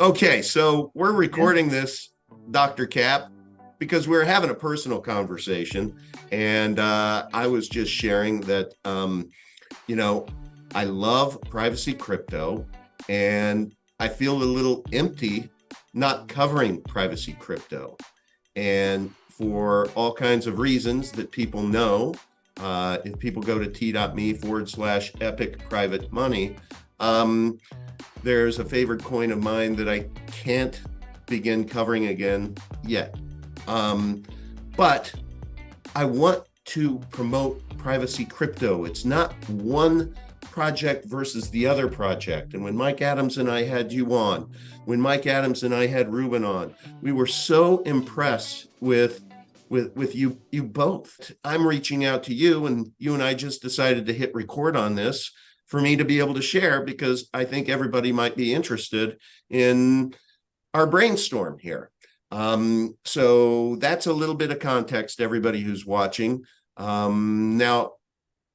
Okay, so we're recording this, Dr. Cap, because we're having a personal conversation. And I was just sharing that, I love privacy crypto, and I feel a little empty not covering privacy crypto. And for all kinds of reasons that people know, if people go to t.me/epic private money, there's a favorite coin of mine that I can't begin covering again yet. But I want to promote privacy crypto. It's not one project versus the other project. And when Mike Adams and I had you on, when Mike Adams and I had Ruben on, we were so impressed with you both. I'm reaching out to you, and you and I just decided to hit record on this for me to be able to share, because I think everybody might be interested in our brainstorm here. So that's a little bit of context, everybody who's watching. Now,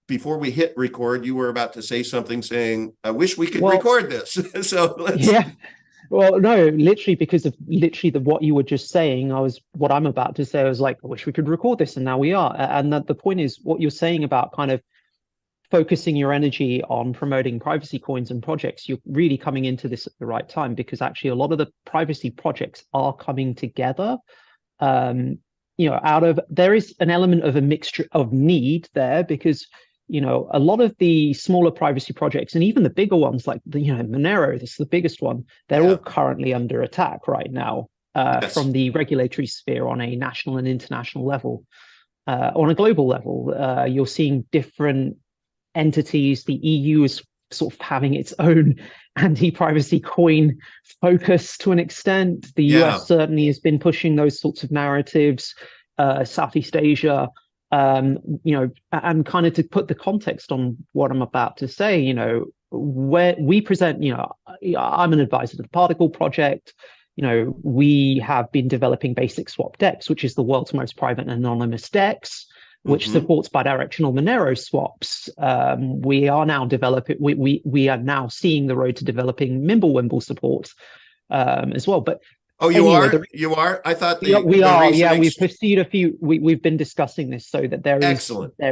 before we hit record, you were about to say something saying, I wish we could record this. So let's... Yeah. Well, no, literally, because of what you were just saying, what I'm about to say, I was like, I wish we could record this, and now we are. And the point is, what you're saying about kind of focusing your energy on promoting privacy coins and projects, you're really coming into this at the right time, because actually a lot of the privacy projects are coming together. There is an element of a mixture of need there, because a lot of the smaller privacy projects, and even the bigger ones like Monero, this is the biggest one, they're all currently under attack right now from the regulatory sphere on a national and international level. On a global level, you're seeing different entities. The EU is sort of having its own anti-privacy coin focus to an extent. The US certainly has been pushing those sorts of narratives. Southeast Asia, and kind of to put the context on what I'm about to say, where we present, I'm an advisor to the Particle Project. We have been developing Basic Swap DEX, which is the world's most private and anonymous DEX, which supports bidirectional Monero swaps. We are now developing, we are now seeing the road to developing Mimblewimble support as well. But you are? I thought we are. Yeah, we've pursued a few. We've been discussing this, so that there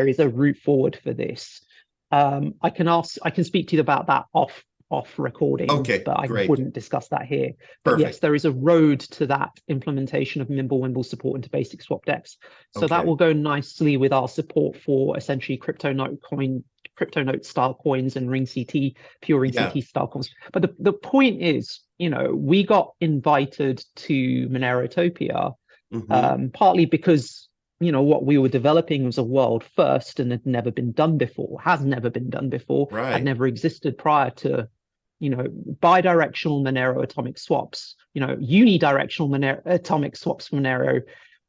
is a route forward for this. I can speak to you about that off recording. Okay, but I wouldn't discuss that here. But Perfect. yes, there is a road to that implementation of Mimblewimble support into Basic Swap DEX. So that will go nicely with our support for essentially crypto note style coins and pure ring CT style coins. But the point is, we got invited to Monerotopia partly because what we were developing was a world first and had never been done before, had never existed prior to bidirectional Monero atomic swaps. Unidirectional atomic swaps Monero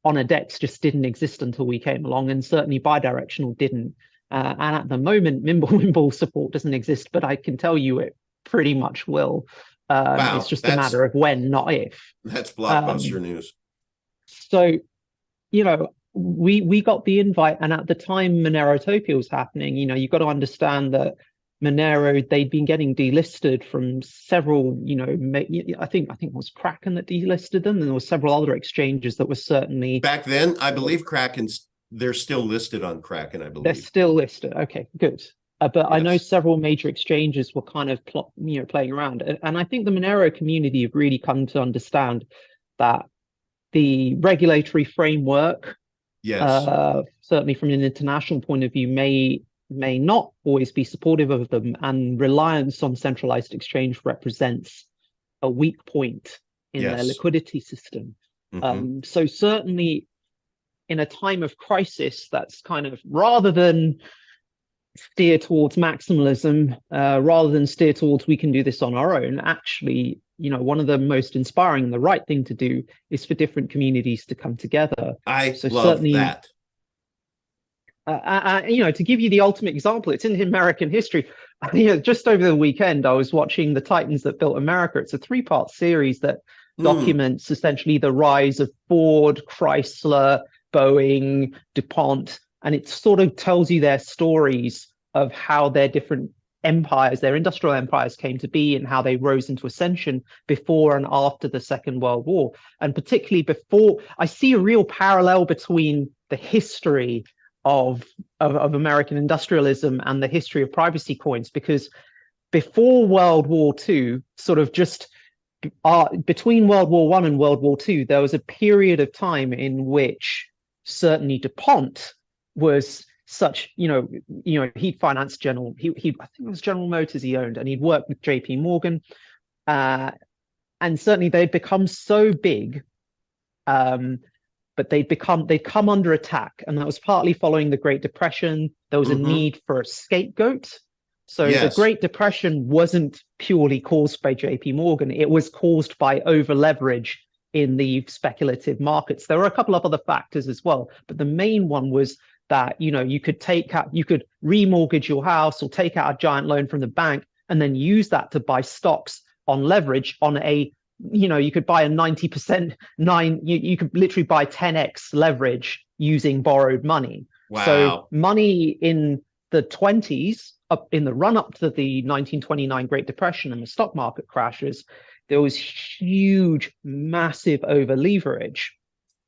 on a DEX just didn't exist until we came along, and certainly bidirectional didn't. And at the moment, Mimblewimble support doesn't exist, but I can tell you it pretty much will. It's just a matter of when, not if. That's blockbuster news. So, we got the invite, and at the time Monerotopia was happening, you've got to understand that Monero, they'd been getting delisted from several, I think it was Kraken that delisted them, and there were several other exchanges that were certainly... Back then, I believe they're still listed on Kraken, I believe. They're still listed. Okay, good. But yes. I know several major exchanges were kind of playing around. And I think the Monero community have really come to understand that the regulatory framework, certainly from an international point of view, may not always be supportive of them, and reliance on centralized exchange represents a weak point in their liquidity system. So certainly in a time of crisis, that's kind of, rather than steer towards maximalism, rather than steer towards we can do this on our own, actually, one of the most inspiring and the right thing to do is for different communities to come together. I love that. To give you the ultimate example, it's in American history. Just over the weekend, I was watching The Titans That Built America. It's a 3-part series that documents essentially the rise of Ford, Chrysler, Boeing, DuPont, and it sort of tells you their stories of how their different empires, their industrial empires came to be and how they rose into ascension before and after the Second World War. And particularly before, I see a real parallel between the history of American industrialism and the history of privacy coins, because before World War II, sort of just between World War I and World War II, there was a period of time in which certainly DuPont was such, he'd financed General, I think it was General Motors he owned, and he'd worked with JP Morgan. And certainly they'd become so big, but they'd come under attack. And that was partly following the Great Depression. There was a need for a scapegoat. So the Great Depression wasn't purely caused by JP Morgan. It was caused by over leverage in the speculative markets. There were a couple of other factors as well, but the main one was that, you could remortgage your house or take out a giant loan from the bank and then use that to buy stocks on leverage on a, you could buy a 90%, you could literally buy 10x leverage using borrowed money. Wow. So money in the 20s, in the run up to the 1929 Great Depression and the stock market crashes, there was huge, massive over leverage.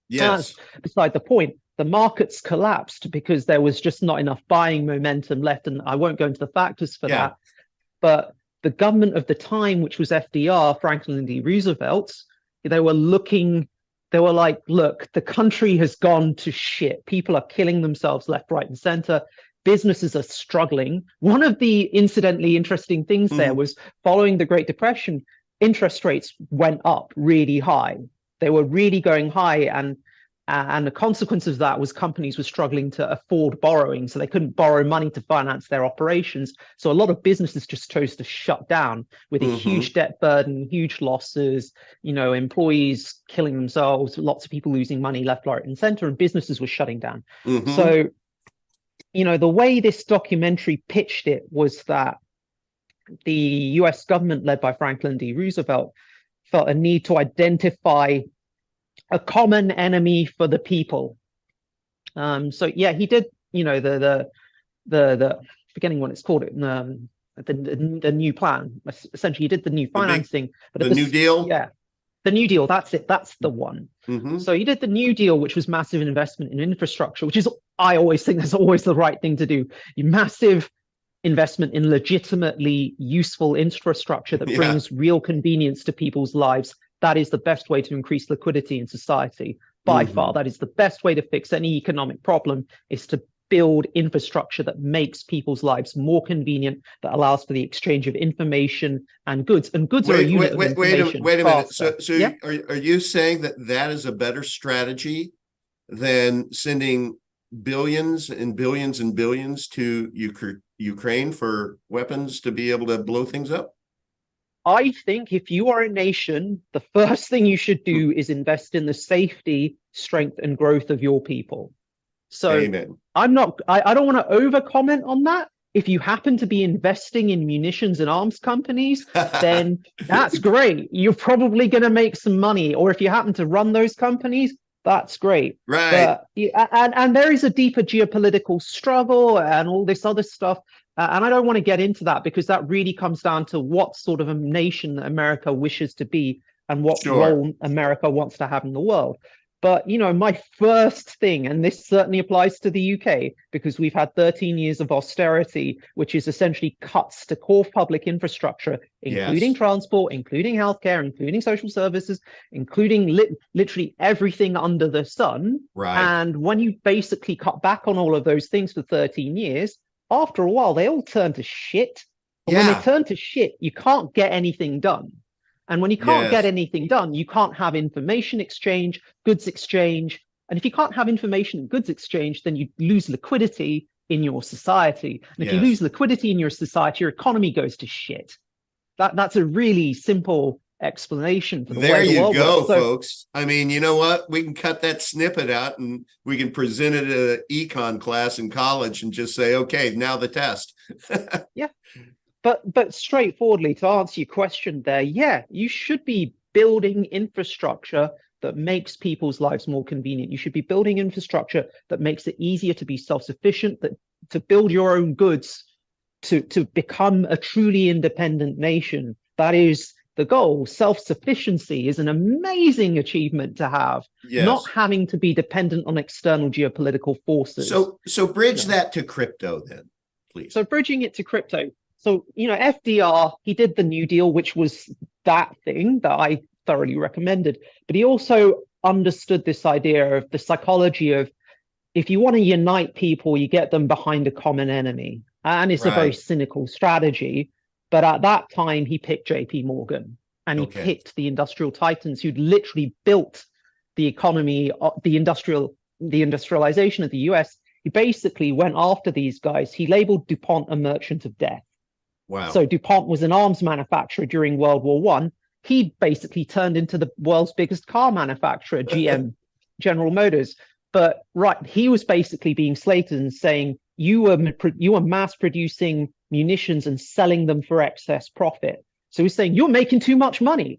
Yes. Beside the point, the markets collapsed because there was just not enough buying momentum left. And I won't go into the factors for that. But the government of the time, which was FDR, Franklin D. Roosevelt, they were like, look, the country has gone to shit. People are killing themselves left, right, and center. Businesses are struggling. One of the incidentally interesting things there was following the Great Depression, interest rates went up really high. They were really going high, and the consequence of that was companies were struggling to afford borrowing, so they couldn't borrow money to finance their operations. So a lot of businesses just chose to shut down with a huge debt burden, huge losses, employees killing themselves, lots of people losing money left, right, and center, and businesses were shutting down. So, the way this documentary pitched it was that the US government, led by Franklin D. Roosevelt, felt a need to identify a common enemy for the people. So yeah, he did, the forgetting what it's called, the new plan. Essentially, he did the new financing. The New Deal? Yeah, the New Deal, that's it. That's the one. So he did the New Deal, which was massive investment in infrastructure, which is, I always think that's always the right thing to do. Massive investment in legitimately useful infrastructure that brings real convenience to people's lives. That is the best way to increase liquidity in society. By far, that is the best way to fix any economic problem, is to build infrastructure that makes people's lives more convenient, that allows for the exchange of information and goods. And goods are a unit of information. Wait a minute. So are you saying that is a better strategy than sending billions and billions and billions to Ukraine for weapons to be able to blow things up? I think if you are a nation, the first thing you should do is invest in the safety, strength, and growth of your people. So Amen. I don't want to over comment on that. If you happen to be investing in munitions and arms companies, then that's great. You're probably going to make some money. Or if you happen to run those companies, that's great. Right. And there is a deeper geopolitical struggle and all this other stuff. And I don't want to get into that, because that really comes down to what sort of a nation America wishes to be and what role America wants to have in the world. But, my first thing, and this certainly applies to the UK, because we've had 13 years of austerity, which is essentially cuts to core public infrastructure, including transport, including healthcare, including social services, including literally everything under the sun. Right. And when you basically cut back on all of those things for 13 years, after a while, they all turn to shit. And when they turn to shit, you can't get anything done. And when you can't get anything done, you can't have information exchange, goods exchange. And if you can't have information and goods exchange, then you lose liquidity in your society. And if you lose liquidity in your society, your economy goes to shit. That's a really simple explanation for the way the world works. There you go, folks. I mean, you know what? We can cut that snippet out and we can present it at an econ class in college and just say, okay, now the test. But straightforwardly, to answer your question there, you should be building infrastructure that makes people's lives more convenient. You should be building infrastructure that makes it easier to be self-sufficient, that to build your own goods to become a truly independent nation. That is the goal. Self-sufficiency is an amazing achievement to have, not Yes. having to be dependent on external geopolitical forces. So bridge that to crypto then, please. So bridging it to crypto. So, FDR, he did the New Deal, which was that thing that I thoroughly recommended. But he also understood this idea of the psychology of, if you want to unite people, you get them behind a common enemy. And it's a very cynical strategy. But at that time, he picked JP Morgan, and he picked the industrial titans who'd literally built the economy, the industrialization of the US. He basically went after these guys. He labeled DuPont a merchant of death. Wow. So DuPont was an arms manufacturer during World War I. He basically turned into the world's biggest car manufacturer, GM, General Motors. But he was basically being slated and saying, you were mass producing munitions and selling them for excess profit. So he's saying, you're making too much money.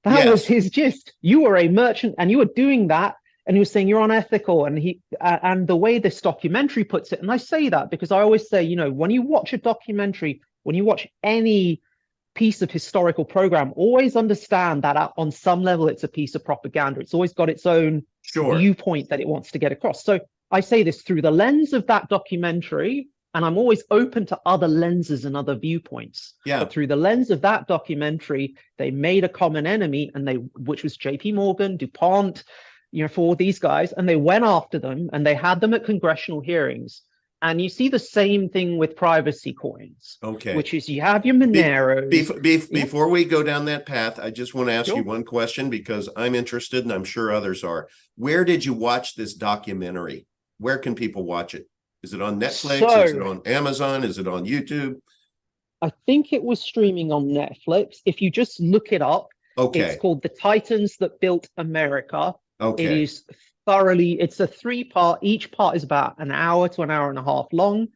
That was his gist. You were a merchant and you were doing that. And he was saying you're unethical. And the way this documentary puts it, and I say that because I always say, when you watch a documentary, when you watch any piece of historical program, always understand that on some level it's a piece of propaganda. It's always got its own viewpoint that it wants to get across. So I say this through the lens of that documentary, and I'm always open to other lenses and other viewpoints. Yeah. But through the lens of that documentary, they made a common enemy, which was JP Morgan, DuPont, for all these guys, and they went after them and they had them at congressional hearings. And you see the same thing with privacy coins. Okay. Which is you have your Monero. Before we go down that path, I just want to ask you one question because I'm interested and I'm sure others are. Where did you watch this documentary? Where can people watch it? Is it on Netflix? Is it on Amazon? Is it on YouTube? I think it was streaming on Netflix. If you just look it up, it's called The Titans That Built America. It is it's a 3-part. Each part is about an hour to an hour and a half long,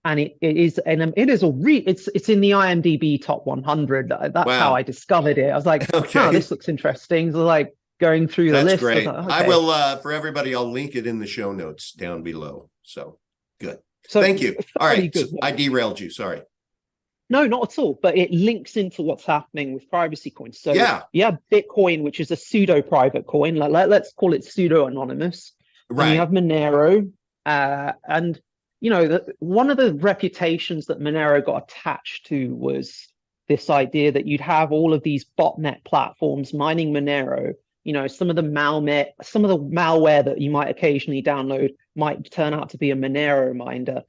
and it's in the IMDb top 100. That's how I discovered it. I was like, this looks interesting. So like going through the list. Great. I was I like, will for everybody. I'll link it in the show notes down below. So good. So thank you. All right, I derailed you. Sorry. No, not at all. But it links into what's happening with privacy coins. So you have Bitcoin, which is a pseudo-private coin. Let's call it pseudo-anonymous. Right. And you have Monero. And, one of the reputations that Monero got attached to was this idea that you'd have all of these botnet platforms mining Monero. Some of the malware that you might occasionally download might turn out to be a miner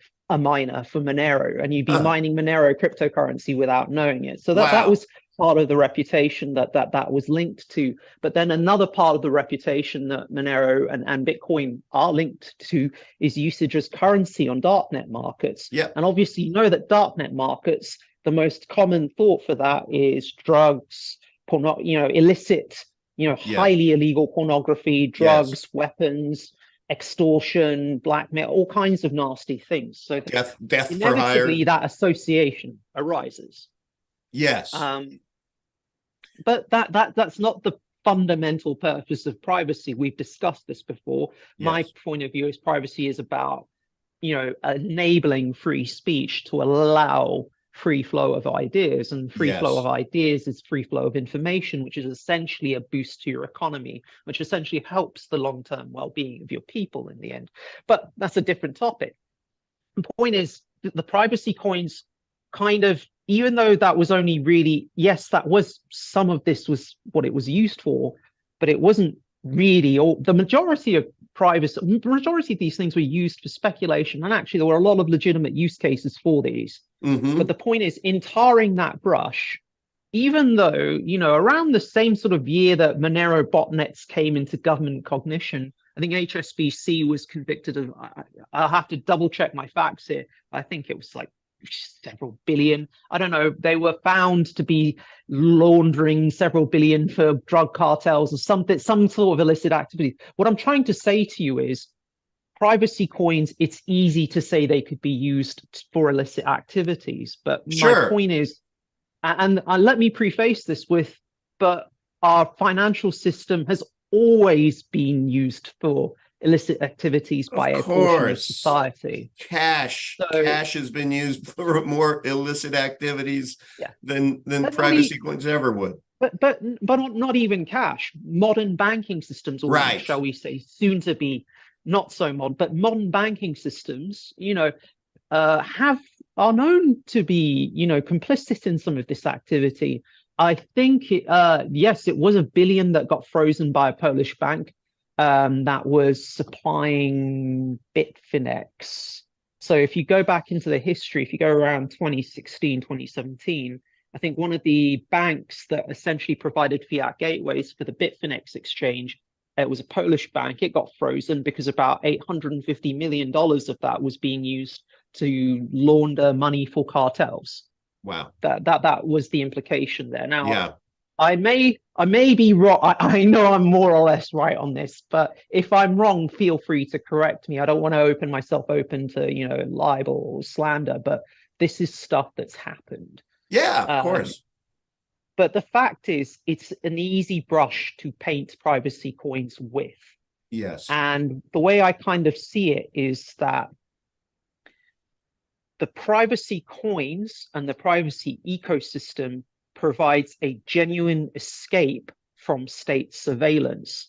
for Monero, and you'd be mining Monero cryptocurrency without knowing it. So that was part of the reputation that was linked to. But then another part of the reputation that Monero and Bitcoin are linked to is usage as currency on darknet markets. Yeah. And obviously, that darknet markets, the most common thought for that is drugs, illicit, highly illegal pornography, drugs, weapons, extortion, blackmail, all kinds of nasty things. So death inevitably for hire. That association arises. Yes. But that's not the fundamental purpose of privacy. We've discussed this before. Yes. My point of view is privacy is about, enabling free speech to allow free flow of ideas, and free flow of ideas is free flow of information, which is essentially a boost to your economy, which essentially helps the long-term well-being of your people in the end. But that's a different topic. The point is the privacy coins kind of, even though that was only really, that was, some of this was what it was used for, but it wasn't really, or the majority of these things were used for speculation, and actually there were a lot of legitimate use cases for these. Mm-hmm. But the point is, in tarring that brush, even though, around the same sort of year that Monero botnets came into government cognition, I think HSBC was convicted of, I'll have to double check my facts here, I think it was like several billion. I don't know. They were found to be laundering several billion for drug cartels or something, some sort of illicit activity. What I'm trying to say to you is, privacy coins, it's easy to say they could be used for illicit activities. But my point is, and let me preface this but our financial system has always been used for illicit activities Of by a portion of course. society. Cash So has been used for more illicit activities yeah, than but not privacy coins ever would. but not even cash. Modern banking systems, or Right. shall we say, soon to be not so modern, but modern banking systems, have are known to be, complicit in some of this activity. I think yes, it was 1 billion that got frozen by a Polish bank that was supplying Bitfinex. So if you go back into the history, if you go around 2016, 2017, I think one of the banks that essentially provided fiat gateways for the Bitfinex exchange, it was a Polish bank. It got frozen because about $850 million of that was being used to launder money for cartels. Wow. That was the implication there. Now, Yeah. I may be wrong. I know I'm more or less right on this, but if I'm wrong, feel free to correct me. I don't want to open myself open to, libel or slander, but this is stuff that's happened. Yeah, of Um, course. but the fact is, it's an easy brush to paint privacy coins with. Yes. And the way I kind of see it is that the privacy coins and the privacy ecosystem provides a genuine escape from state surveillance.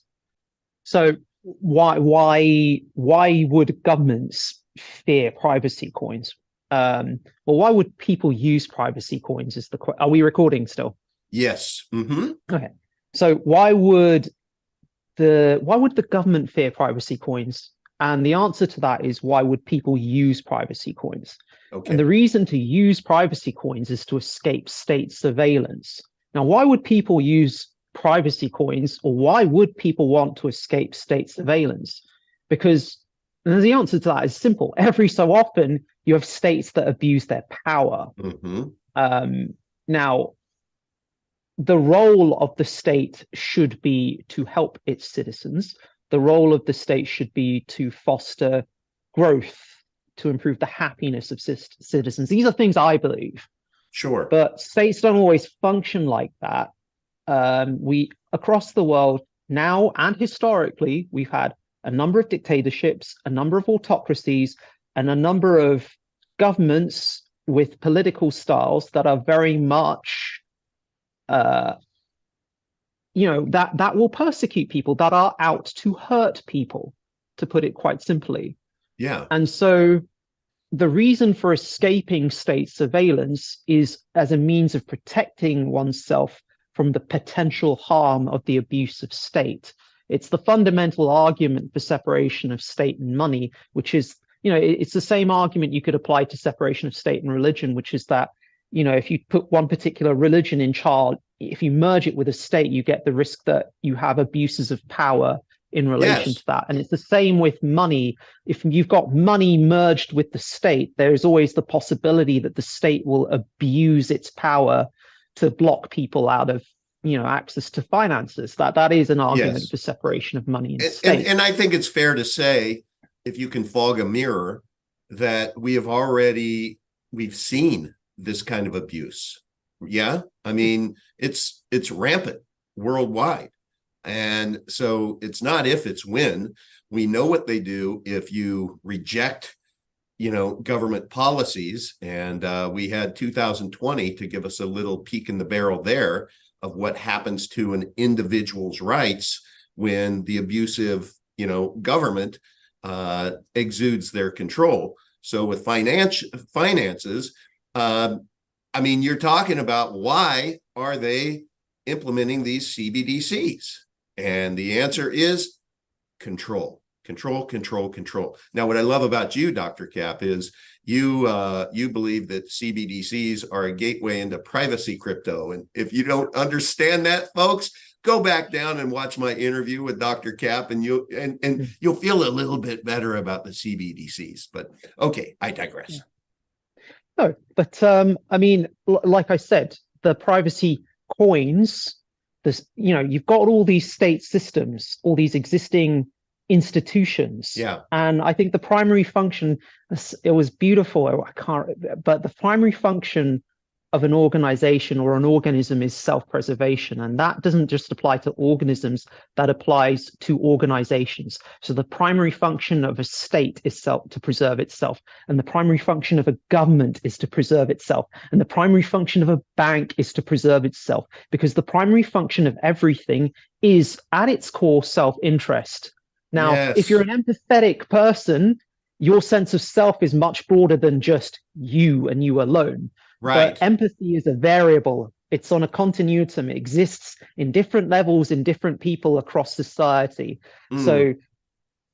So why would governments fear privacy coins? Well, why would people use privacy coins? Are we recording still? Yes. Mm-hmm. Okay. So why would the government fear privacy coins? And the answer to that is, why would people use privacy coins? And Okay. the reason to use privacy coins is to escape state surveillance. Now, why would people use privacy coins, or why would people want to escape state surveillance? Because the answer to that is simple. Every so often, you have states that abuse their power. Mm-hmm. Now, the role of the state should be to help its citizens. The role of the state should be to foster growth, to improve the happiness of citizens. These are things I believe. Sure. But states don't always function like that. We across the world now and historically, we've had a number of dictatorships, a number of autocracies, and a number of governments with political styles that are very much that will persecute people, that are out to hurt people, to put it quite simply. Yeah. And so the reason for escaping state surveillance is as a means of protecting oneself from the potential harm of the abuse of state. It's the fundamental argument for separation of state and money, which is, it's the same argument you could apply to separation of state and religion, which is that, if you put one particular religion in charge, if you merge it with a state, you get the risk that you have abuses of power in relation Yes. to that. And it's the same with money. If you've got money merged with the state, there is always the possibility that the state will abuse its power to block people out of, access to finances. That is an argument for separation of money and state. And I think it's fair to say, if you can fog a mirror, that we've seen this kind of abuse. Yeah. I mean, it's rampant worldwide. And so it's not if, it's when. We know what they do if you reject, government policies. And we had 2020 to give us a little peek in the barrel there of what happens to an individual's rights when the abusive, government exudes their control. So with finances, you're talking about, why are they implementing these CBDCs? And the answer is control. Now, what I love about you, Dr. Cap, is you believe that CBDCs are a gateway into privacy crypto. And if you don't understand that, folks, go back down and watch my interview with Dr. Cap, and you'll feel a little bit better about the CBDCs. But okay, I digress. No, but like I said, the privacy coins, you've got all these state systems, all these existing institutions. Yeah. And I think the primary function, it was beautiful, but the primary function of an organization or an organism is self-preservation. And that doesn't just apply to organisms, that applies to organizations. So the primary function of a state is to preserve itself. And the primary function of a government is to preserve itself. And the primary function of a bank is to preserve itself. Because the primary function of everything is, at its core, self-interest. Now, if you're an empathetic person, your sense of self is much broader than just you and you alone. Right. But empathy is a variable. It's on a continuum. It exists in different levels in different people across society. So,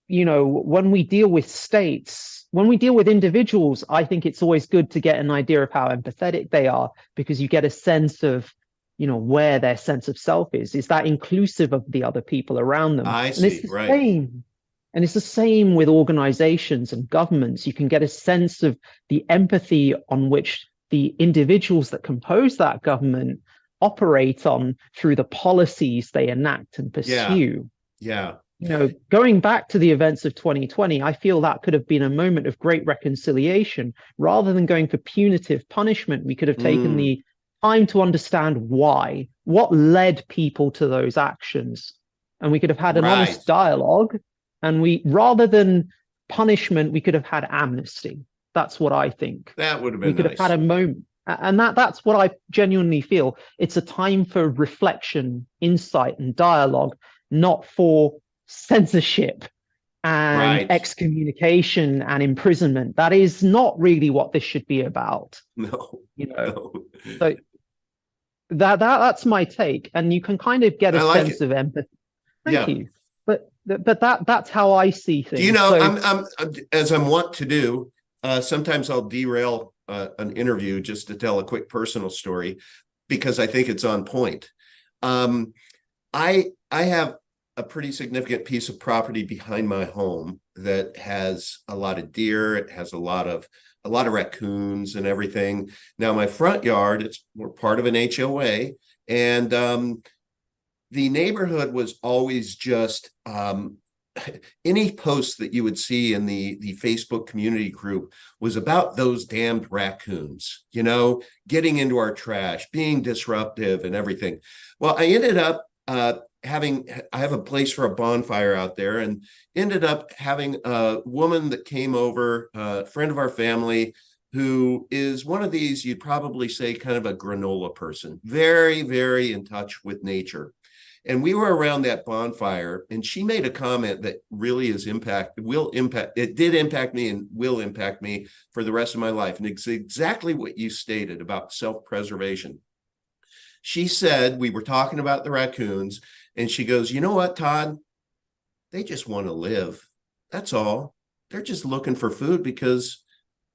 you know, when we deal with states, when we deal with individuals, I think it's always good to get an idea of how empathetic they are, because you get a sense of, you know, where their sense of self is. Is that inclusive of the other people around them? I and see, it's the right. same. And it's the same with organizations and governments. You can get a sense of the empathy on which the individuals that compose that government operate on through the policies they enact and pursue. Yeah. You know, going back to the events of 2020, I feel that could have been a moment of great reconciliation. Rather than going for punitive punishment, we could have taken the time to understand why, what led people to those actions. And we could have had an honest dialogue. And we, rather than punishment, we could have had amnesty. That's what I think. That would have been we could have had a moment. And that's what I genuinely feel. It's a time for reflection, insight, and dialogue, not for censorship and excommunication and imprisonment. That is not really what this should be about. No. You know. No. So that's my take. And you can kind of get a sense of empathy. Thank you. But that's how I see things. Do you know, I'm as I'm wont to do, sometimes I'll derail an interview just to tell a quick personal story because I think it's on point. I have a pretty significant piece of property behind my home that has a lot of deer. It has a lot of raccoons and everything. Now my front yard, we're part of an HOA, and the neighborhood was always just any post that you would see in the Facebook community group was about those damned raccoons, you know, getting into our trash, being disruptive and everything. Well, I ended up I have a place for a bonfire out there, and ended up having a woman that came over, a friend of our family, who is one of these, you'd probably say kind of a granola person, very, very in touch with nature. And we were around that bonfire, and she made a comment that really it did impact me and will impact me for the rest of my life. And it's exactly what you stated about self-preservation. She said, we were talking about the raccoons, and she goes, you know what, Todd? They just want to live. That's all. They're just looking for food because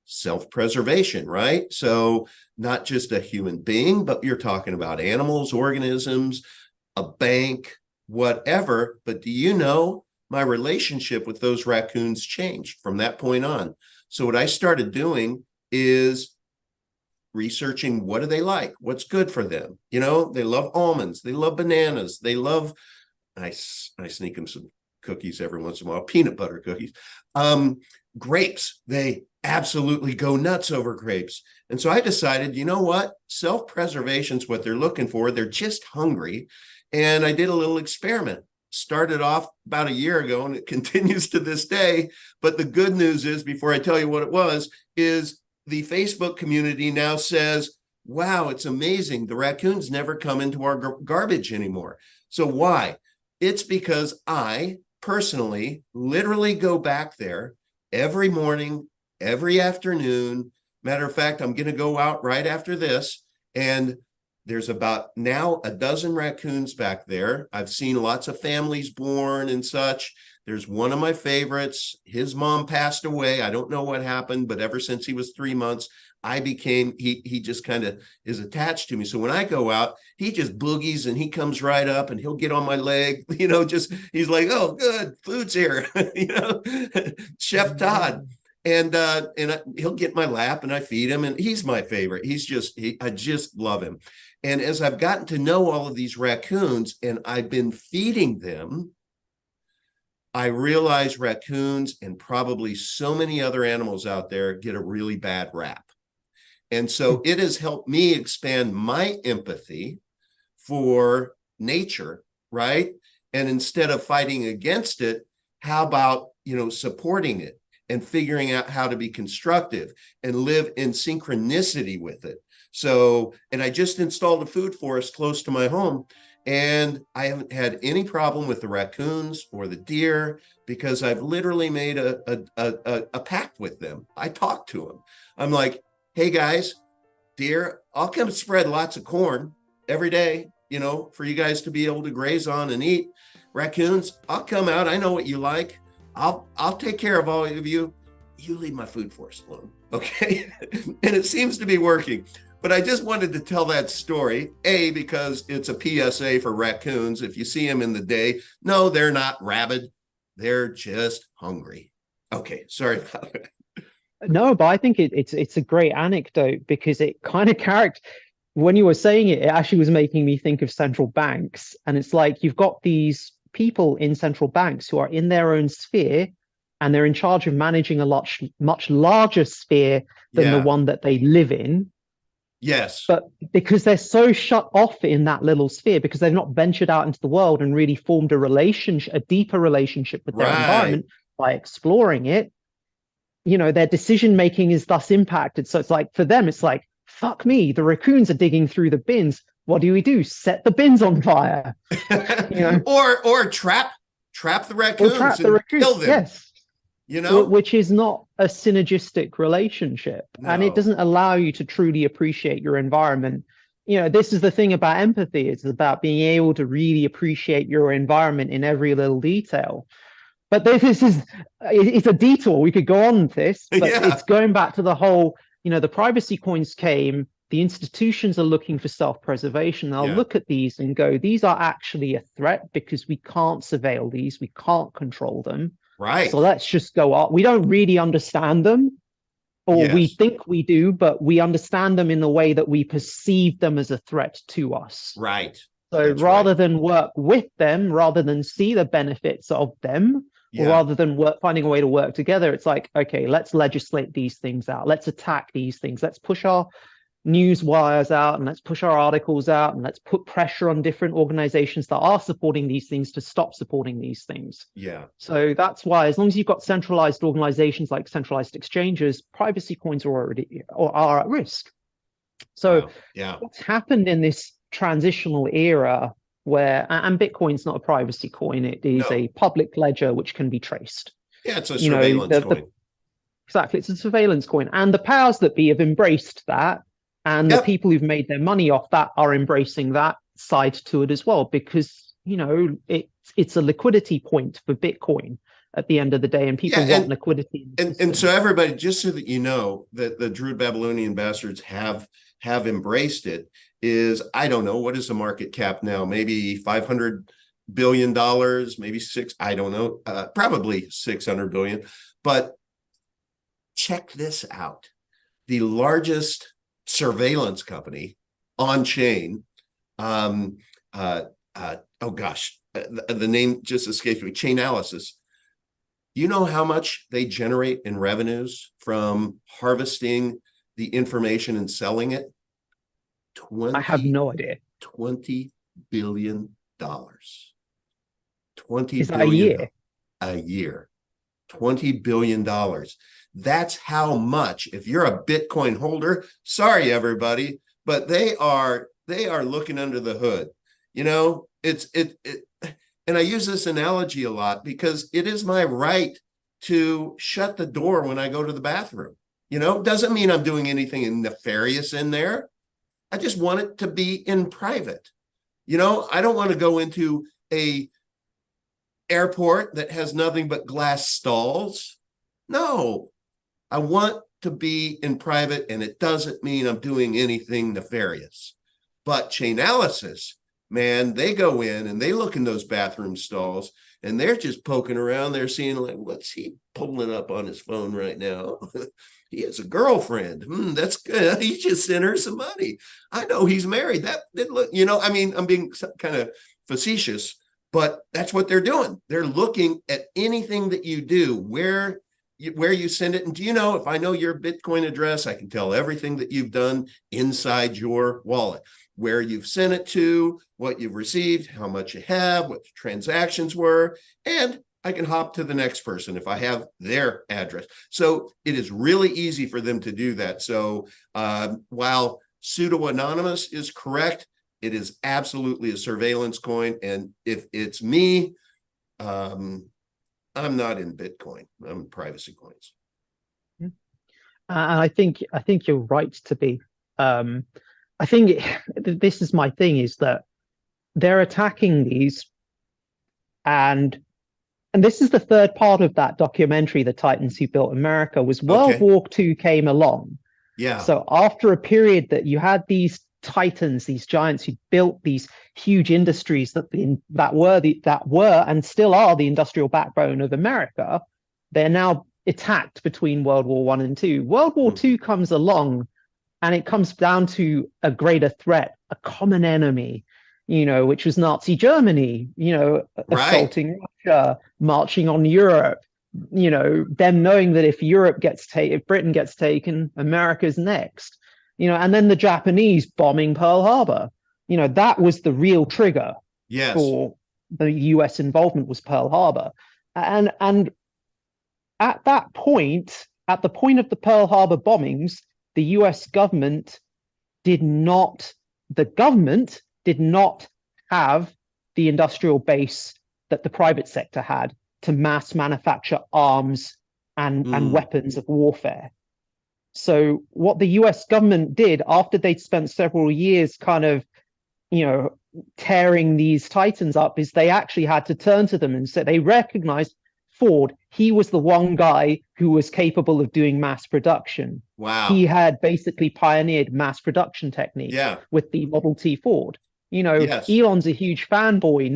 self-preservation, right? So not just a human being, but you're talking about animals, organisms, a bank, whatever. But do you know, my relationship with those raccoons changed from that point on. So what I started doing is researching, what do they like? What's good for them? You know, they love almonds. They love bananas. They love, I sneak them some cookies every once in a while, peanut butter cookies. Grapes, they absolutely go nuts over grapes. And so I decided, you know what? Self-preservation is what they're looking for. They're just hungry. And I did a little experiment. Started off about a year ago, and it continues to this day. But the good news is, before I tell you what it was, is the Facebook community now says, wow, it's amazing. The raccoons never come into our garbage anymore. So why? It's because I personally literally go back there every morning, every afternoon. Matter of fact, I'm going to go out right after this, and there's about now a dozen raccoons back there. I've seen lots of families born and such. There's one of my favorites. His mom passed away. I don't know what happened, but ever since he was 3 months, he just kind of is attached to me. So when I go out, he just boogies and he comes right up and he'll get on my leg, you know, he's like, oh, good, food's here, you know, Chef Todd. And he'll get my lap and I feed him, and he's my favorite. I just love him. And as I've gotten to know all of these raccoons and I've been feeding them, I realize raccoons and probably so many other animals out there get a really bad rap. And so it has helped me expand my empathy for nature, right? And instead of fighting against it, how about, supporting it and figuring out how to be constructive and live in synchronicity with it. So, and I just installed a food forest close to my home, and I haven't had any problem with the raccoons or the deer because I've literally made a pact with them. I talk to them. I'm like, hey guys, deer, I'll come spread lots of corn every day, for you guys to be able to graze on and eat. Raccoons, I'll come out. I know what you like. I'll take care of all of you. You leave my food forest alone, okay? And it seems to be working. But I just wanted to tell that story, A, because it's a PSA for raccoons. If you see them in the day, no, they're not rabid. They're just hungry. Okay, sorry about that. No, but I think it's a great anecdote because it kind of when you were saying it, it actually was making me think of central banks. And it's like you've got these people in central banks who are in their own sphere, and they're in charge of managing a much larger sphere than the one that they live in. Yes. But because they're so shut off in that little sphere, because they've not ventured out into the world and really formed a deeper relationship with their environment by exploring it, their decision making is thus impacted. So it's like, for them, it's like, fuck me, the raccoons are digging through the bins. What do we do? Set the bins on fire. Or trap the raccoons and kill them. Yes. Which is not a synergistic relationship. No. And it doesn't allow you to truly appreciate your environment. This is the thing about empathy. It's about being able to really appreciate your environment in every little detail. But it's a detour. We could go on this, but it's going back to the whole, the privacy coins came, the institutions are looking for self-preservation. They'll look at these and go, these are actually a threat because we can't surveil these. We can't control them. Right. So let's just go up. We don't really understand them, or we think we do, but we understand them in the way that we perceive them as a threat to us. Right. So rather than work with them, rather than see the benefits of them, or rather than finding a way to work together, it's like, okay, let's legislate these things out. Let's attack these things. Let's push our news wires out, and let's push our articles out, and let's put pressure on different organizations that are supporting these things to stop supporting these things. Yeah. So that's why, as long as you've got centralized organizations like centralized exchanges, privacy coins are at risk. So what's happened in this transitional era where, and Bitcoin's not a privacy coin, it is a public ledger which can be traced. Yeah, it's a surveillance coin. Exactly, it's a surveillance coin. And the powers that be have embraced that. And the people who've made their money off that are embracing that side to it as well, because, it's a liquidity point for Bitcoin at the end of the day, and people want liquidity. And so everybody, just so that you know that the Druid Babylonian bastards have embraced it, is, I don't know, what is the market cap now? Maybe $500 billion, maybe I don't know, probably 600 billion. But check this out. The largest surveillance company on chain, oh gosh, the name just escapes me, Chainalysis. You know how much they generate in revenues from harvesting the information and selling it? I have no idea. $20 billion. 20 Is that billion a year? A year. $20 billion. That's how much, if you're a Bitcoin holder, sorry everybody, but they are looking under the hood. And I use this analogy a lot because it is my right to shut the door when I go to the bathroom. Doesn't mean I'm doing anything nefarious in there. I just want it to be in private. I don't want to go into a airport that has nothing but glass stalls. No, I want to be in private, and it doesn't mean I'm doing anything nefarious. But Chainalysis, man, they go in and they look in those bathroom stalls, and they're just poking around. They're seeing, like, what's he pulling up on his phone right now? He has a girlfriend. That's good. He just sent her some money. I know he's married. That didn't look, I'm being kind of facetious, but that's what they're doing. They're looking at anything that you do. Where where you send it. And do you know, if I know your Bitcoin address, I can tell everything that you've done inside your wallet, where you've sent it to, what you've received, how much you have, what the transactions were, and I can hop to the next person if I have their address. So it is really easy for them to do that. So while pseudo-anonymous is correct, it is absolutely a surveillance coin. And if it's me, I'm not in Bitcoin. I'm in privacy coins. And I think you're right to be. I think this is my thing, is that they're attacking these, and this is the third part of that documentary, The Titans Who Built America, was World War II came along. Yeah. So after a period that you had these titans, these giants who built these huge industries that were and still are the industrial backbone of America, they're now attacked between World War I and II. World War II comes along, and it comes down to a greater threat, a common enemy, which was Nazi Germany, assaulting Russia, marching on Europe, them knowing that if Britain gets taken, America's next, and then the Japanese bombing Pearl Harbor. That was the real trigger for the US involvement, was Pearl Harbor. And at that point, at the point of the Pearl Harbor bombings, the US government did not have the industrial base that the private sector had to mass manufacture arms and weapons of warfare. So what the US government did, after they'd spent several years kind of, tearing these titans up, is they actually had to turn to them and say, they recognized Ford. He was the one guy who was capable of doing mass production. Wow. He had basically pioneered mass production techniques with the Model T Ford. Elon's a huge fanboy,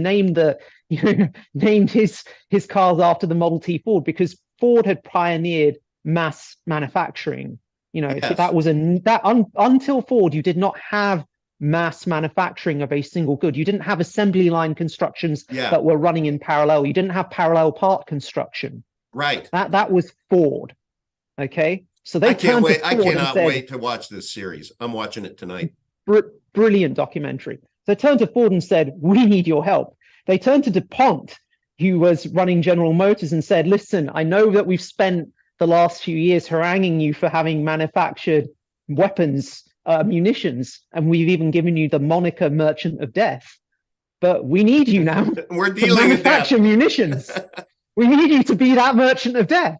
named his cars after the Model T Ford, because Ford had pioneered mass manufacturing. Until Ford, you did not have mass manufacturing of a single good. You didn't have assembly line constructions that were running in parallel. You didn't have parallel part construction. Right. That was Ford. Okay. So they I cannot wait to watch this series. I'm watching it tonight. Brilliant documentary. So they turned to Ford and said, we need your help. They turned to DuPont, who was running General Motors, and said, listen, I know that we've spent the last few years haranguing you for having manufactured weapons, munitions, and we've even given you the moniker Merchant of Death. But we need you now We're to manufacture munitions. We need you to be that Merchant of Death.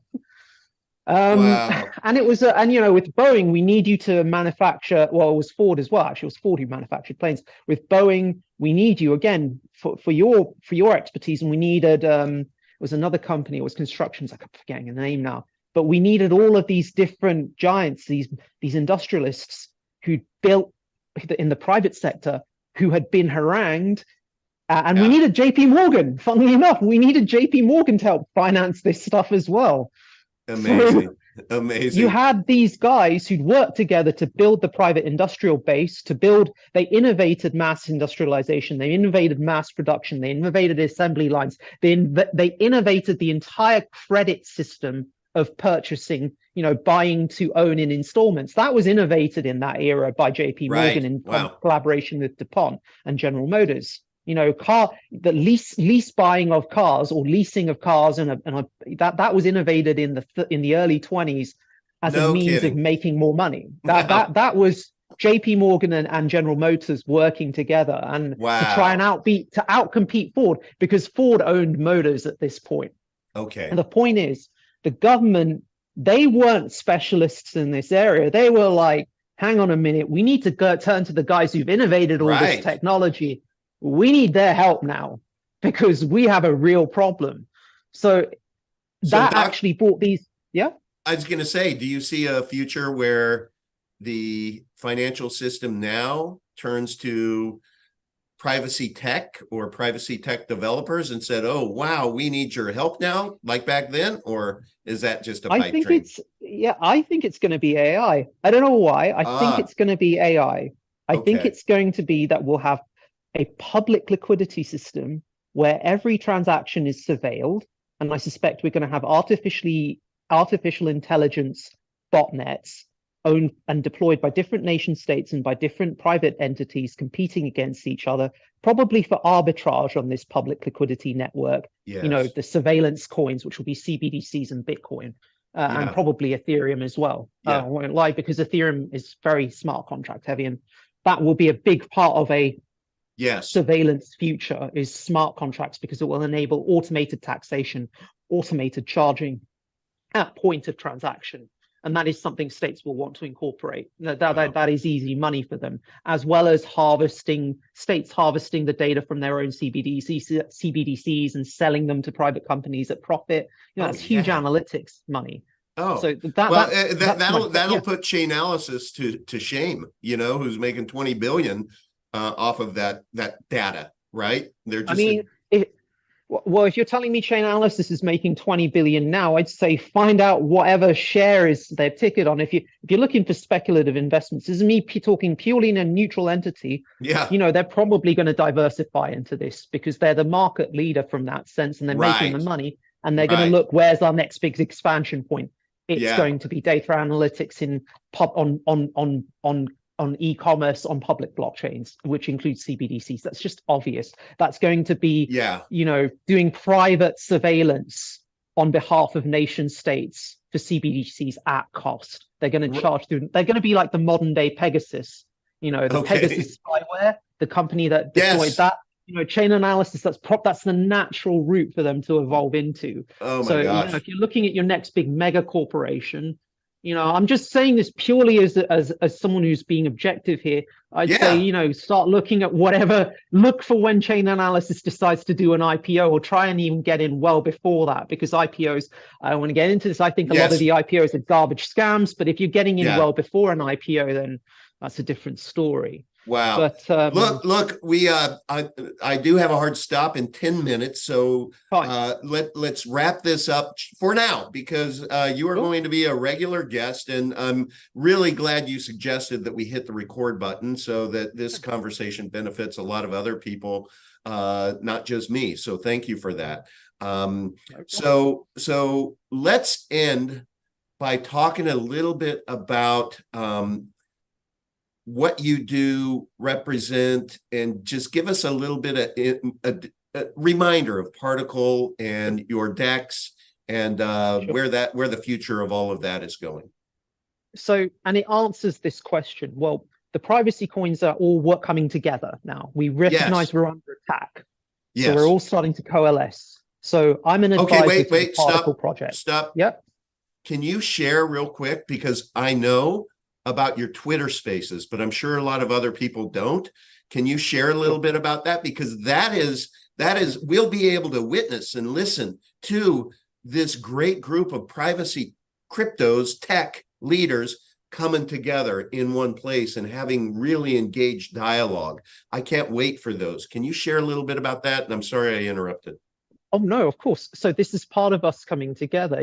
Wow. And it was, with Boeing, we need you to manufacture. Well, it was Ford as well. Actually, it was Ford who manufactured planes. With Boeing, we need you again for your expertise. And we needed, it was another company. It was Constructions. I'm forgetting the name now. But we needed all of these different giants, these industrialists who built in the private sector, who had been harangued. And we needed JP Morgan. Funnily enough, we needed JP Morgan to help finance this stuff as well. Amazing. Amazing. You had these guys who'd worked together to build the private industrial base, they innovated mass industrialization, they innovated mass production, they innovated assembly lines, they innovated the entire credit system of purchasing, buying to own in installments. That was innovated in that era by JP Morgan in collaboration with DuPont and General Motors. The lease buying of cars or leasing of cars, that was innovated in the early 20s as a means of making more money. That was JP Morgan and General Motors working together and to try and outcompete Ford, because Ford owned Motors at this point. Okay. And the point is, the government, they weren't specialists in this area. They were like, hang on a minute, we need to turn to the guys who've innovated all this technology. We need their help now because we have a real problem. So that actually brought these. Yeah. I was going to say, do you see a future where the financial system now turns to privacy tech or privacy tech developers and said, oh, wow, we need your help now, like back then? Or is that just a pipe dream? I think it's going to be AI. I don't know why. I think it's going to be AI. I think it's going to be that we'll have a public liquidity system where every transaction is surveilled. And I suspect we're going to have artificially artificial intelligence botnets owned and deployed by different nation states and by different private entities competing against each other, probably for arbitrage on this public liquidity network. Yes. The surveillance coins, which will be CBDCs and Bitcoin, and probably Ethereum as well. I won't lie, because Ethereum is very smart contract heavy, and that will be a big part of a surveillance future, is smart contracts, because it will enable automated taxation, automated charging at point of transaction. And that is something states will want to incorporate. That is easy money for them, as well as states harvesting the data from their own CBDCs and selling them to private companies at profit. That's huge analytics money. So that'll put Chainalysis to shame. Who's making 20 billion off of that data, right? They're just. Well, if you're telling me Chainalysis is making 20 billion now, I'd say find out whatever share is their ticket on. If you're looking for speculative investments, this is me talking purely in a neutral entity. They're probably going to diversify into this because they're the market leader from that sense, and they're making the money, and they're going to look, where's our next big expansion point? It's going to be data analytics on e-commerce on public blockchains, which includes CBDCs. That's just obvious. That's going to be, doing private surveillance on behalf of nation states for CBDCs at cost. They're going to charge through. They're going to be like the modern day Pegasus. Pegasus spyware, the company that deployed that. Chainalysis. That's the natural route for them to evolve into. Oh my gosh! If you're looking at your next big mega corporation. I'm just saying this purely as someone who's being objective here. I'd say, start looking at look for when Chainalysis decides to do an IPO, or try and even get in well before that, because IPOs, I don't want to get into this. I think a lot of the IPOs are garbage scams, but if you're getting in well before an IPO, then that's a different story. Wow. But look, I do have a hard stop in 10 minutes. So let's wrap this up for now, because you are going to be a regular guest, and I'm really glad you suggested that we hit the record button so that this conversation benefits a lot of other people, not just me. So thank you for that. So let's end by talking a little bit about what you do, represent, and just give us a little bit of a reminder of Particle and your DEX, and where the future of all of that is going. So, and it answers this question. Well, the privacy coins are all coming together now. We recognize we're under attack. So we're all starting to coalesce. So I'm an advisor to the Particle project. Stop. Yep. Can you share real quick, because I know about your Twitter spaces, but I'm sure a lot of other people don't. Can you share a little bit about that? Because that is we'll be able to witness and listen to this great group of privacy cryptos, tech leaders coming together in one place and having really engaged dialogue. I can't wait for those. Can you share a little bit about that? And I'm sorry I interrupted. Oh, no, of course. So this is part of us coming together,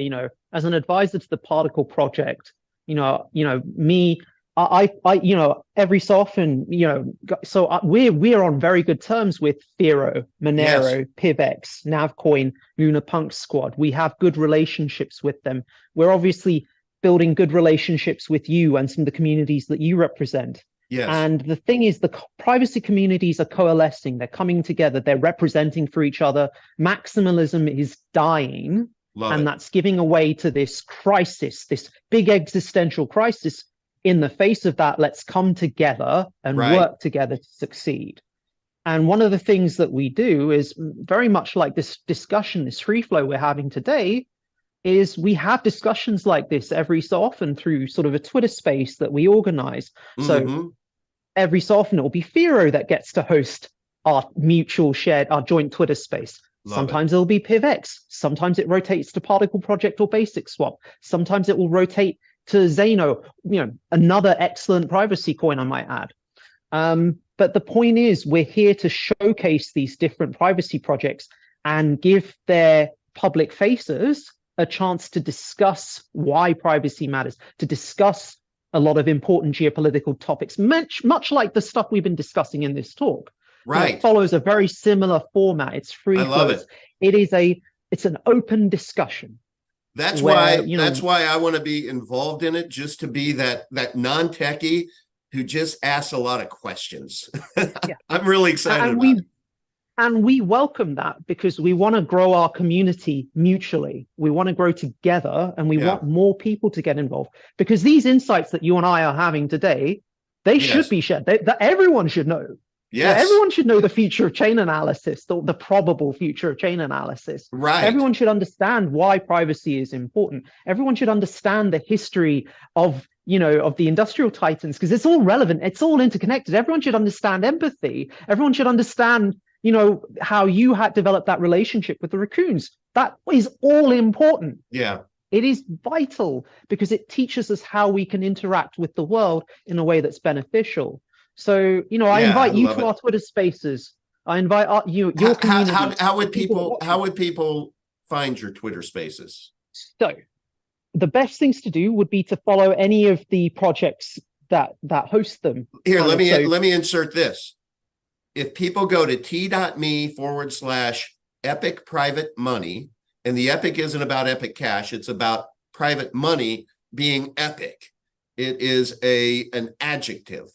as an advisor to the Particle project. Me, I every so often, so we're on very good terms with Fero, Monero, PivX, Navcoin, Lunapunk Squad. We have good relationships with them. We're obviously building good relationships with you and some of the communities that you represent. Yes. And the thing is, the privacy communities are coalescing. They're coming together. They're representing for each other. Maximalism is dying. That's giving away to this crisis, this big existential crisis. In the face of that, let's come together and work together to succeed. And one of the things that we do is very much like this discussion, this free flow we're having today, is we have discussions like this every so often through sort of a Twitter space that we organize. So every so often it will be Fero that gets to host our joint Twitter space. Sometimes it'll be PivX. Sometimes it rotates to Particle Project or Basic Swap. Sometimes it will rotate to Zano, another excellent privacy coin, I might add. But the point is, we're here to showcase these different privacy projects and give their public faces a chance to discuss why privacy matters, to discuss a lot of important geopolitical topics, much like the stuff we've been discussing in this talk. Right. It follows a very similar format. It's free flow. I love it. It's an open discussion. where, you That's know, why I want to be involved in it, just to be that non-techie who just asks a lot of questions. yeah, I'm really excited and about it. we welcome that because we want to grow our community mutually. We want to grow together, and we Yeah. want more people to get involved, because these insights that you and I are having today, they should Yes. be shared. That everyone should know. Yes. Everyone should know the future of chain analysis, the probable future of chain analysis. Right. Everyone should understand why privacy is important. Everyone should understand the history of, you know, of the industrial titans, because it's all relevant. It's all interconnected. Everyone should understand empathy. Everyone should understand, you know, how you had developed that relationship with the raccoons. That is all important. Yeah. It is vital because it teaches us how we can interact with the world in a way that's beneficial. So, you know, I Yeah. I invite you love to it. our Twitter spaces. I invite your community, How would people people watching. find your Twitter Spaces? So, the best things to do would be to follow any of the projects that host them. Here, Kind of. So, let me insert this. If people go to t.me/epic private money, and the epic isn't about epic cash, it's about private money being epic. It is an adjective.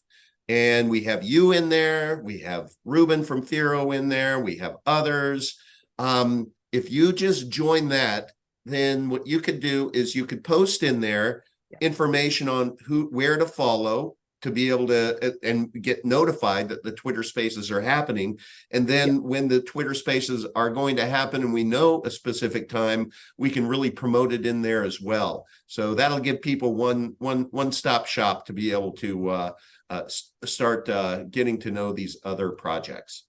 And we have you in there. We have Ruben from Thero in there. We have others. If you just join that, then what you could do is you could post in there information on where to follow, to be able to and get notified that the Twitter Spaces are happening. And then when the Twitter Spaces are going to happen and we know a specific time, we can really promote it in there as well. So that'll give people one-stop shop to be able to start getting to know these other projects.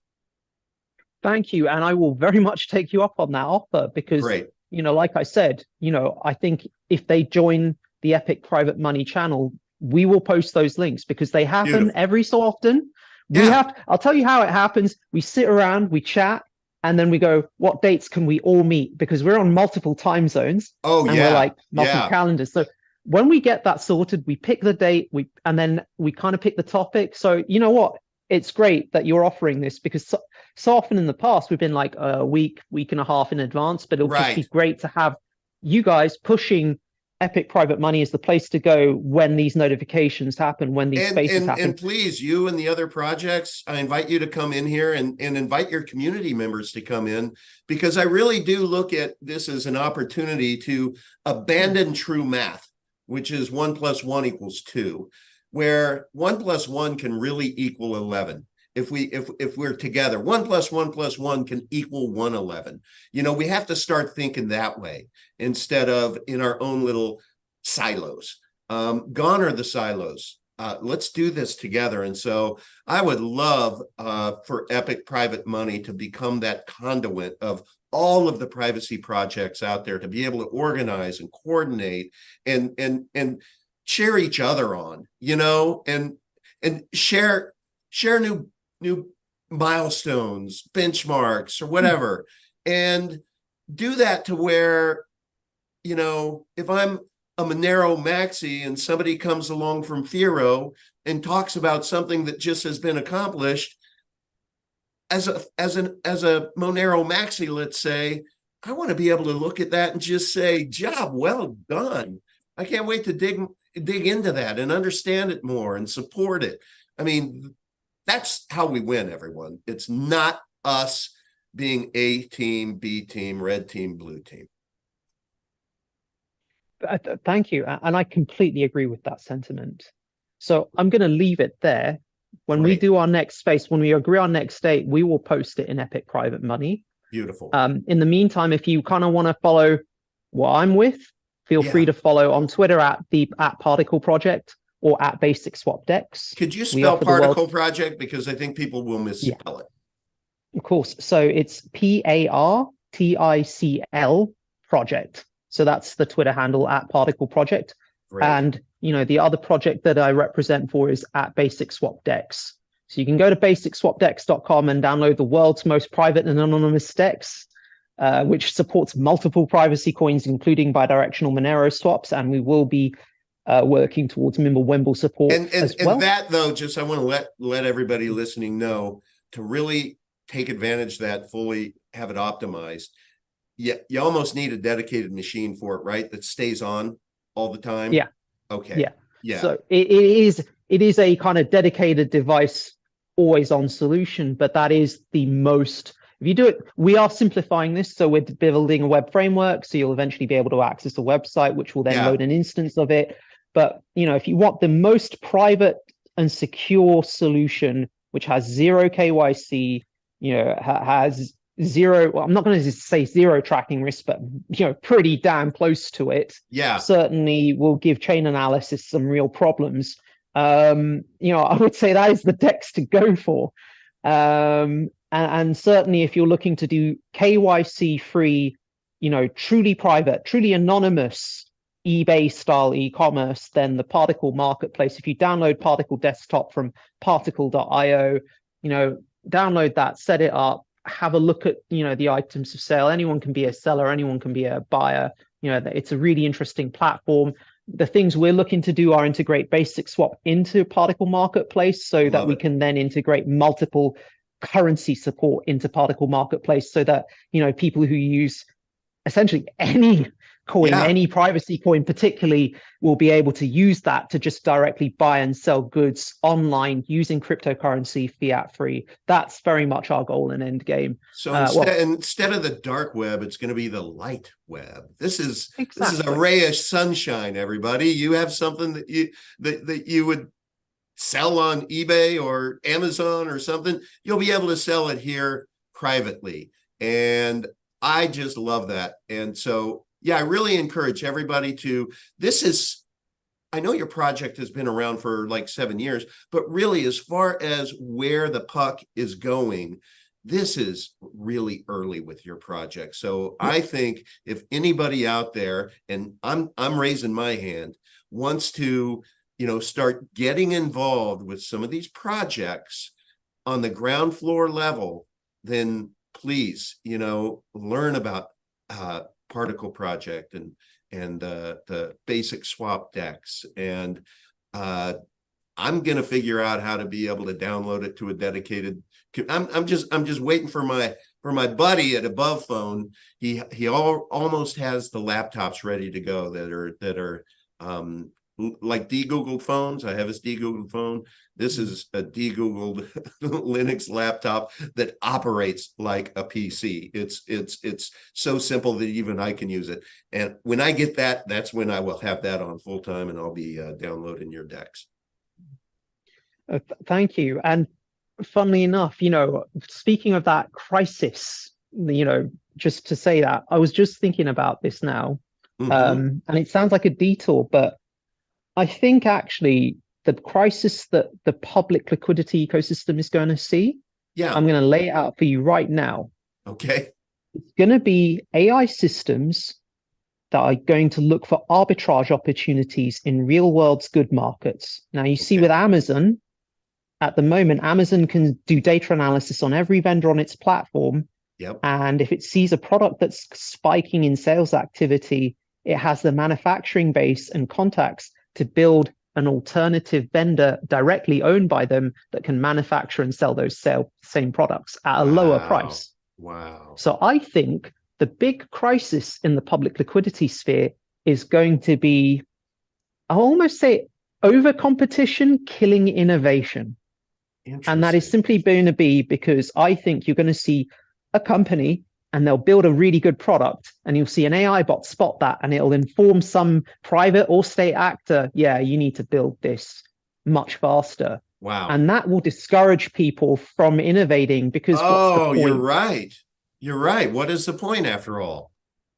thank you. And I will very much take you up on that offer because, Great. you know, like I said, you know, I think if they join the Epic Private Money channel, we will post those links because they happen Beautiful. every so often. Yeah. I'll tell you how it happens. We sit around, we chat, and then we go, what dates can we all meet? Because we're on multiple time zones. Oh, and yeah. we're like multiple Yeah. calendars. So when we get that sorted, we pick the date, and then we kind of pick the topic. So you know what? It's great that you're offering this because so often in the past we've been like a week and a half in advance, but it'll just be great to have you guys pushing Epic Private Money is the place to go when these notifications happen, when these spaces happen. And please, you and the other projects, I invite you to come in here and invite your community members to come in, because I really do look at this as an opportunity to abandon true math, which is 1 + 1 = 2, where 1 + 1 can really equal 11. If we're together, 1 + 1 + 1 can equal 111. You know, we have to start thinking that way instead of in our own little silos. Gone are the silos. Let's do this together. And so I would love for Epic Private Money to become that conduit of all of the privacy projects out there, to be able to organize and coordinate and share each other on, you know, and share new milestones, benchmarks, or whatever, and do that to where, you know, if I'm a Monero maxi and somebody comes along from Thero and talks about something that just has been accomplished, as a Monero maxi, let's say, I want to be able to look at that and just say, job well done. I can't wait to dig into that and understand it more and support it. I mean, that's how we win, everyone. It's not us being A team, B team, red team, blue team. Thank you. And I completely agree with that sentiment. So I'm going to leave it there. When we do our next space, when we agree on next date, we will post it in Epic Private Money. Beautiful. In the meantime, if you kind of want to follow what I'm with, feel free to follow on Twitter at Particle Project or at Basic Swap Dex. Could you spell Particle Project? Because I think people will misspell it. Of course. So it's PARTICL Project. So that's the Twitter handle at Particle Project. Great. And, you know, the other project that I represent for is at Basic Swap Dex. So you can go to basicswapdex.com and download the world's most private and anonymous DEX, which supports multiple privacy coins, including bidirectional Monero swaps. And we will be working towards Mimblewimble support as well. And that, though, just I want to let everybody listening know, to really take advantage of that, fully have it optimized. Yeah, you almost need a dedicated machine for it, right? That stays on all the time. Yeah. Okay. Yeah. Yeah. So it is a kind of dedicated device, always on solution, but that is the most. If you do it, we are simplifying this. So we're building a web framework. So you'll eventually be able to access a website, which will then Yeah. load an instance of it. But if you want the most private and secure solution, which has zero KYC, has zero, well, I'm not going to say zero tracking risk, but pretty damn close to it, Yeah. certainly will give chain analysis some real problems. I would say that is the DEX to go for. And certainly if you're looking to do KYC free, truly private, truly anonymous eBay style e-commerce, then the Particle marketplace, if you download Particle desktop from particle.io, download that, set it up, have a look at the items of sale. Anyone can be a seller, anyone can be a buyer. It's a really interesting platform. The things we're looking to do are integrate basic swap into Particle marketplace so that we can then integrate multiple currency support into Particle marketplace, so that people who use essentially any coin, any privacy coin particularly, will be able to use that to just directly buy and sell goods online using cryptocurrency, fiat free. That's very much our goal and end game. So instead of the dark web, it's going to be the light web. This is a ray of sunshine, everybody. You have something that you would sell on eBay or Amazon or something, you'll be able to sell it here privately. And I just love that. And so, yeah, I really encourage everybody to, I know your project has been around for like 7 years, but really as far as where the puck is going, this is really early with your project. So I think if anybody out there, and I'm raising my hand, wants to start getting involved with some of these projects on the ground floor level, then please, learn about Particle Project and the basic swap DEX. And I'm going to figure out how to be able to download it to a dedicated. I'm just waiting for my buddy at Above Phone. He almost has the laptops ready to go that are like de-googled phones. I have his de-googled phone. This is a de-googled Linux laptop that operates like a PC. It's so simple that even I can use it. And when I get that, that's when I will have that on full time, and I'll be downloading your DEX. Thank you. And funnily enough, speaking of that crisis, just to say that, I was just thinking about this now, and it sounds like a detour, but I think actually the crisis that the public liquidity ecosystem is going to see, I'm going to lay it out for you right now. Okay. It's going to be AI systems that are going to look for arbitrage opportunities in real world's good markets. Now, you see with Amazon, at the moment, Amazon can do data analysis on every vendor on its platform. And if it sees a product that's spiking in sales activity, it has the manufacturing base and contacts to build an alternative vendor directly owned by them that can manufacture and sell those same products at a lower price. Wow. So I think the big crisis in the public liquidity sphere is going to be, I'll almost say, over competition killing innovation. And that is simply going to be because I think you're going to see a company and they'll build a really good product, and you'll see an AI bot spot that, and it'll inform some private or state actor, yeah, you need to build this much faster. Wow. And that will discourage people from innovating because what's the point? You're right. You're right. What is the point after all?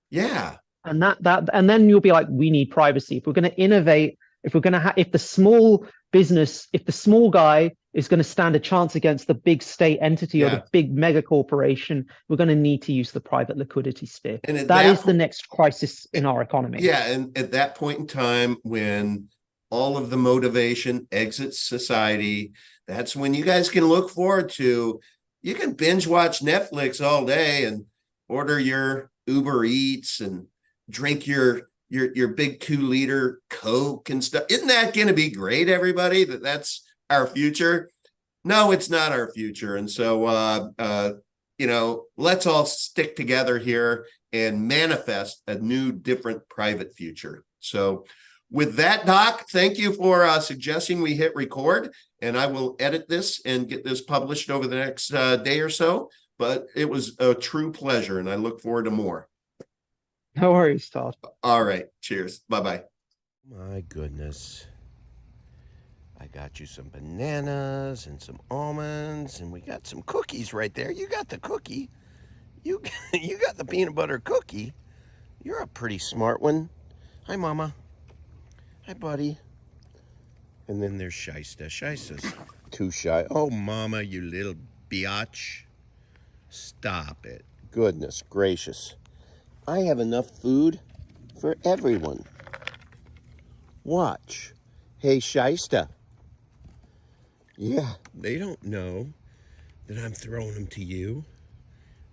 Yeah. And and then you'll be like, we need privacy. If we're going to innovate, if the small business, if the small guy is going to stand a chance against the big state entity or the big mega corporation, we're going to need to use the private liquidity sphere. And that is the next crisis in our economy. Yeah. And at that point in time, when all of the motivation exits society, that's when you guys can look forward to, you can binge watch Netflix all day and order your Uber Eats and drink your big 2-liter Coke and stuff. Isn't that going to be great, everybody? That's our future? No, it's not our future. And so, let's all stick together here and manifest a new, different private future. So with that, Doc, thank you for suggesting we hit record, and I will edit this and get this published over the next day or so. But it was a true pleasure, and I look forward to more. No worries, Todd. All right. Cheers. Bye-bye. My goodness. I got you some bananas and some almonds, and we got some cookies right there. You got the cookie. You got the peanut butter cookie. You're a pretty smart one. Hi, Mama. Hi, buddy. And then there's Shysta. Shysta's too shy. Oh, Mama, you little biatch. Stop it. Goodness gracious. I have enough food for everyone. Watch. Hey, Shysta. Yeah, they don't know that I'm throwing them to you.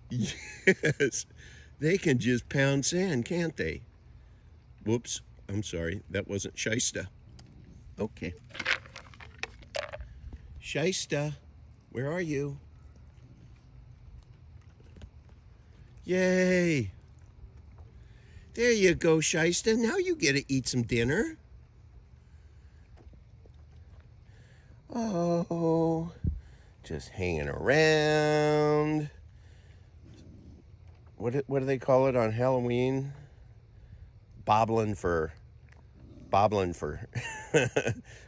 Yes, they can just pound sand, can't they? Whoops, I'm sorry, that wasn't Shysta. Okay. Shysta, where are you? Yay! There you go, Shysta. Now you get to eat some dinner. Oh, just hanging around. What do they call it on Halloween? Bobbling for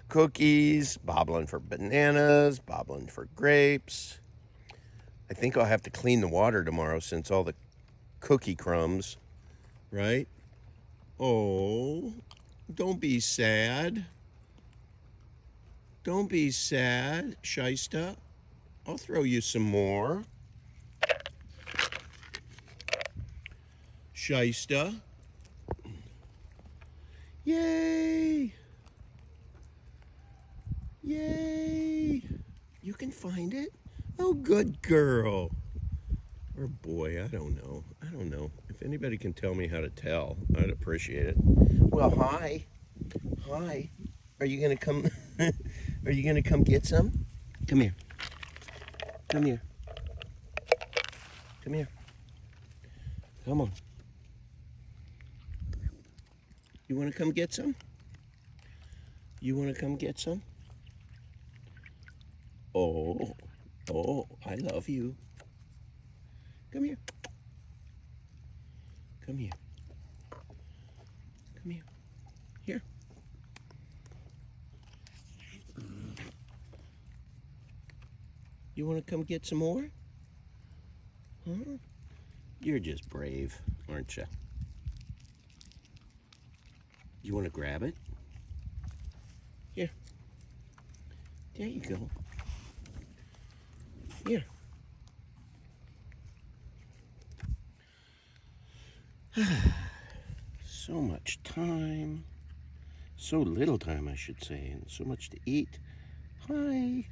cookies, bobbling for bananas, bobbling for grapes. I think I'll have to clean the water tomorrow since all the cookie crumbs, right? Oh, don't be sad. Don't be sad, Shysta. I'll throw you some more. Shysta. Yay! Yay! You can find it? Oh, good girl. Or boy, I don't know. I don't know. If anybody can tell me how to tell, I'd appreciate it. Well, hi. Hi. Are you gonna come? Are you gonna come get some? Come here. Come here. Come here. Come on. You wanna come get some? You wanna come get some? Oh, I love you. Come here. Come here. Come here. Here. You want to come get some more? Huh? You're just brave, aren't you? You want to grab it? Here. There you go. Here. So much time. So little time, I should say, and so much to eat. Hi.